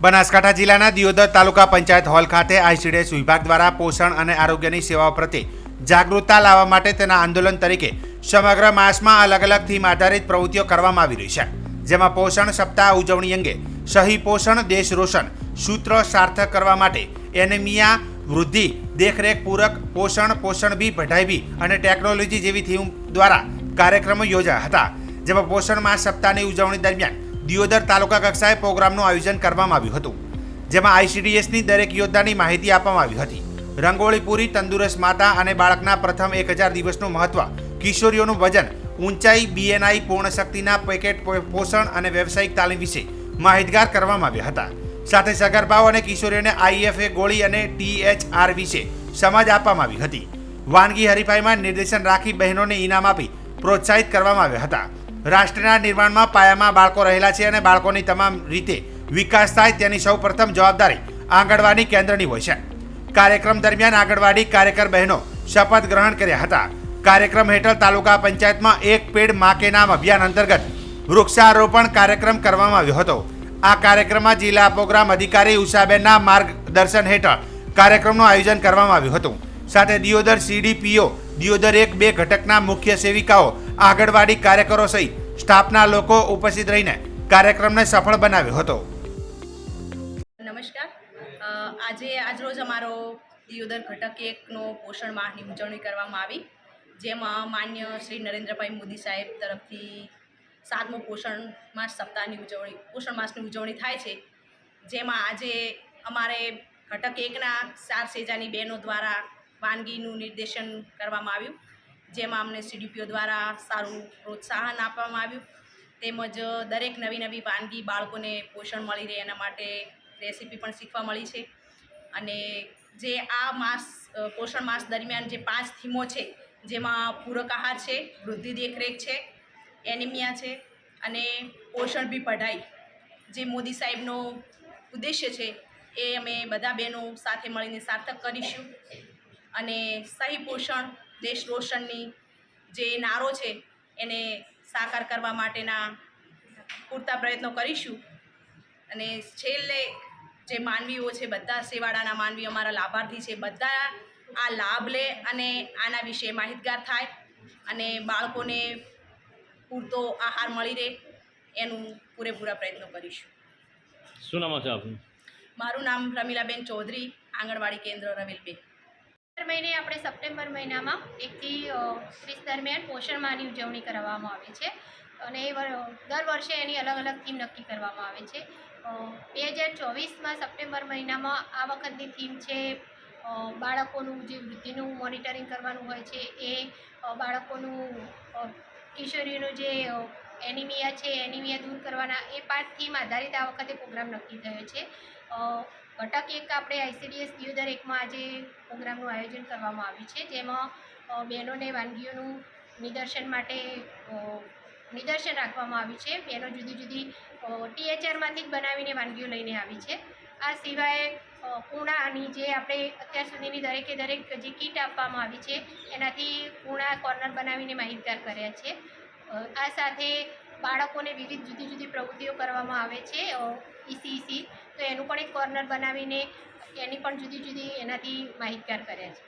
બનાસકાંઠા જિલ્લાના દિયોદર તાલુકા પંચાયત હોલ ખાતે આઈસીડીએસ વિભાગ દ્વારા પોષણ અને આરોગ્યની સેવાઓ પ્રત્યે જાગૃતતા લાવવા માટે તેના આંદોલન તરીકે સમગ્ર માસમાં અલગ અલગ થીમ આધારિત પ્રવૃત્તિઓ કરવામાં આવી રહી છે, જેમાં પોષણ સપ્તાહ ઉજવણી અંગે સહી પોષણ દેશ રોશન સૂત્ર સાર્થક કરવા માટે એનિમિયા વૃદ્ધિ દેખરેખ પૂરક પોષણ પોષણ બી પઢાઈ બી અને ટેકનોલોજી જેવી થીમ દ્વારા કાર્યક્રમો યોજાયા હતા, જેમાં પોષણ માસ સપ્તાહની ઉજવણી દરમિયાન દિયોદર તાલુકા કક્ષાએ પ્રોગ્રામનું આયોજન કરવામાં આવ્યું હતું, જેમાં આઈસીડીએસની દરેક યોદ્ધાની માહિતી આપવામાં આવી હતી. રંગોળી પૂરી તંદુરસ્ત માતા અને બાળકના પ્રથમ 1000 દિવસનું મહત્વ, કિશોરીઓનું વજન, ઊંચાઈ, બીએનઆઈ, પૂર્ણ શક્તિના પેકેટ પોષણ અને વ્યવસાયિક તાલીમ વિશે માહિતગાર કરવામાં આવ્યા હતા. સાથે સગર્ભાઓ અને કિશોરીઓને આઈએફએ ગોળી અને THR વિશે સમજ આપવામાં આવી હતી. વાનગી હરીફાઈમાં નિર્દેશન રાખી બહેનોને ઇનામ આપી પ્રોત્સાહિત કરવામાં આવ્યા હતા. રાષ્ટ્રના નિર્માણમાં પાયામાં બાળકો રહેલા છે અને બાળકોની તમામ રીતે વિકાસ થાય તેની સૌપ્રથમ જવાબદારી આંગણવાડી કેન્દ્રની હોય છે. કાર્યક્રમ દરમિયાન આંગણવાડી કાર્યકર બહેનો શપથ ગ્રહણ કર્યા હતા. કાર્યક્રમ હેઠળ તાલુકા પંચાયતમાં એક પેડ માં કે નામ અભિયાન અંતર્ગત વૃક્ષારોપણ કાર્યક્રમ કરવામાં આવ્યો હતો. આ કાર્યક્રમમાં જિલ્લા પ્રોગ્રામ અધિકારી ઉષાબેનના માર્ગદર્શન હેઠળ કાર્યક્રમનું આયોજન કરવામાં આવ્યું હતું. સાથે દિયોદર CDPO દિયોદર 1-2 ઘટકના મુખ્ય સેવિકાઓ આંગણવાડી કાર્યકરો સહિત સ્ટાફના લોકો ઉપસ્થિત રહીને કાર્યક્રમને સફળ બનાવ્યો હતો. નમસ્કાર. આજરોજ અમારો દિયોદર ઘટક 1નો પોષણ માહની ઉજવણી કરવામાં આવી, જેમાં માન્ય શ્રી નરેન્દ્રભાઈ મોદી સાહેબ તરફથી 7મો પોષણ માસ માસની ઉજવણી થાય છે, જેમાં આજે અમારે ઘટક 1ના 4 સેજાની બહેનો દ્વારા વાનગીનું નિર્દેશન કરવામાં આવ્યું, જેમાં અમને CDPO દ્વારા સારું પ્રોત્સાહન આપવામાં આવ્યું, તેમજ દરેક નવી વાનગી બાળકોને પોષણ મળી રહે એના માટે રેસીપી પણ શીખવા મળી છે. અને જે આ પોષણ માસ દરમિયાન જે 5 થીમો છે, જેમાં પૂરક આહાર છે, વૃદ્ધિ દેખરેખ છે, એનિમિયા છે અને પોષણ બી પઢાઈ, જે મોદી સાહેબનો ઉદ્દેશ્ય છે એ અમે બધા બહેનો સાથે મળીને સાર્થક કરીશું. અને સહી પોષણ દેશ રોશનની જે નારો છે એને સાકાર કરવા માટેના પૂરતા પ્રયત્નો કરીશું. અને છેલ્લે જે માનવીઓ છે, બધા સેવાડાના માનવી અમારા લાભાર્થી છે, બધા આ લાભ લે અને આના વિશે માહિતગાર થાય અને બાળકોને પૂરતો આહાર મળી રહે એનું પૂરેપૂરા પ્રયત્નો કરીશું. શું નામ છે આપનું? મારું નામ રમીલાબેન ચૌધરી, આંગણવાડી કેન્દ્ર રવેલ 2. દર મહિને આપણે સપ્ટેમ્બર મહિનામાં 1 થી 30 દરમિયાન પોષણ માહની ઉજવણી કરવામાં આવે છે અને દર વર્ષે એની અલગ અલગ થીમ નક્કી કરવામાં આવે છે. 2024માં સપ્ટેમ્બર મહિનામાં આ વખતની થીમ છે બાળકોનું જે વૃદ્ધિનું મોનિટરિંગ કરવાનું હોય છે, એ બાળકોનું કિશોરીઓનું જે એનિમિયા છે, એનિમિયા દૂર કરવાના, એ 5 થીમ આધારિત આ વખતે પ્રોગ્રામ નક્કી થયો છે. ઘટક 1 આપણે આઈસીડીએસ દિયોદર 1માં આજે પ્રોગ્રામનું આયોજન કરવામાં આવ્યું છે, જેમાં બહેનોને વાનગીઓનું નિદર્શન રાખવામાં આવ્યું છે. બહેનો જુદી જુદી THRમાંથી જ બનાવીને વાનગીઓ લઈને આવી છે. આ સિવાય પૂર્ણાની જે આપણે અત્યાર સુધીની દરેક જે કીટ આપવામાં આવી છે એનાથી પૂર્ણા કોર્નર બનાવીને માહિતગાર કર્યા છે. આ સાથે બાળકોને વિવિધ જુદી જુદી પ્રવૃત્તિઓ કરવામાં આવે છે, ECEC, તો એનું પણ એક કોર્નર બનાવીને એની પણ જુદી જુદી એનાથી માહિતગાર કર્યા છે.